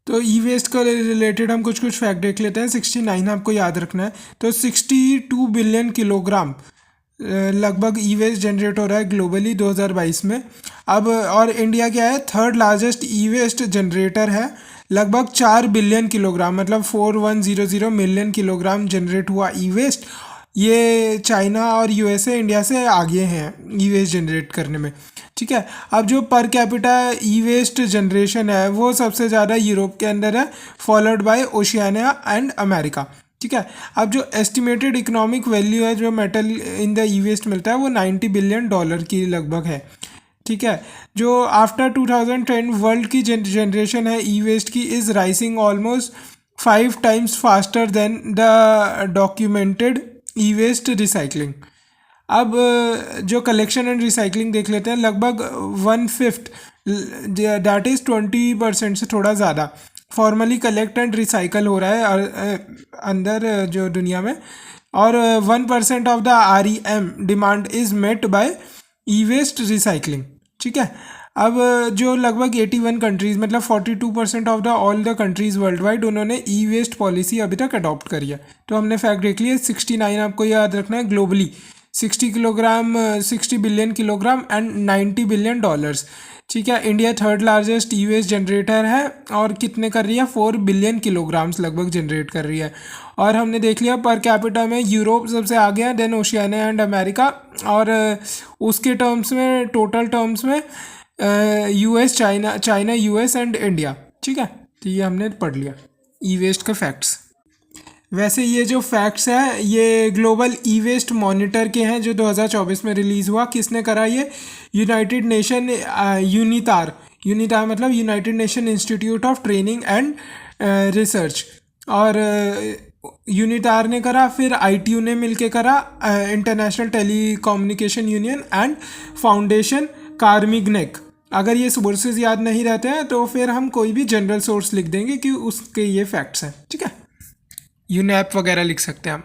तो ई वेस्ट का रिलेटेड हम कुछ फैक्ट देख लेते हैं। 69 आपको याद रखना है। तो 62 बिलियन किलोग्राम लगभग ई वेस्ट जनरेट हो रहा है ग्लोबली 2022 में। अब और इंडिया क्या है, third largest e waste generator है। लगभग 4 बिलियन किलोग्राम मतलब 4100 मिलियन किलोग्राम जनरेट हुआ ई वेस्ट। ये चाइना और यूएसए इंडिया से आगे हैं ई वेस्ट जनरेट करने में। ठीक है, अब जो पर कैपिटा ई वेस्ट जनरेशन है वो सबसे ज़्यादा यूरोप के अंदर है, followed by Oceania and America. ठीक है, अब जो एस्टिमेटेड इकोनॉमिक वैल्यू है जो metal in the e waste मिलता है वो $90 बिलियन की लगभग है। ठीक है, जो आफ्टर 2010 वर्ल्ड की जनरेशन है ई वेस्ट की is rising almost 5 times faster than the documented e waste recycling. अब जो कलेक्शन एंड रिसाइकलिंग देख लेते हैं, लगभग 1/5 दैट इज़ 20% से थोड़ा ज़्यादा फॉर्मली कलेक्ट एंड रिसाइकल हो रहा है अंदर जो दुनिया में, और 1% of the REM demand is met by e waste recycling. ठीक है, अब जो लगभग 81 कंट्रीज़ मतलब 42% of the all the countries worldwide उन्होंने ई वेस्ट पॉलिसी अभी तक अडॉप्ट करी है। तो हमने फैक्ट देख लिया। 69 आपको याद रखना है globally, 60 billion kilogram and $90 billion. ठीक है, India third largest e waste generator है और कितने कर रही है, 4 बिलियन किलोग्राम्स लगभग जनरेट कर रही है। और हमने देख लिया पर कैपिटा में यूरोप सबसे आगे है, देन ओशियानिया एंड अमेरिका, और उसके टर्म्स में टोटल टर्म्स में US, China US and India. ठीक है, तो ये हमने पढ़ लिया ई वेस्ट के फैक्ट्स। वैसे ये जो फैक्ट्स हैं ये ग्लोबल ई वेस्ट मॉनिटर के हैं जो 2024 में रिलीज़ हुआ। किसने करा ये, यूनाइटेड नेशन यूनिटार मतलब united nation institute of training and research, और यूनिटार ने करा, फिर ITU ने मिलके करा, international telecommunication union and foundation Carmignac. अगर ये सोर्सेज याद नहीं रहते हैं तो फिर हम कोई भी जनरल सोर्स लिख देंगे कि उसके ये फैक्ट्स हैं। ठीक है, यूनैप वगैरह लिख सकते हैं हम।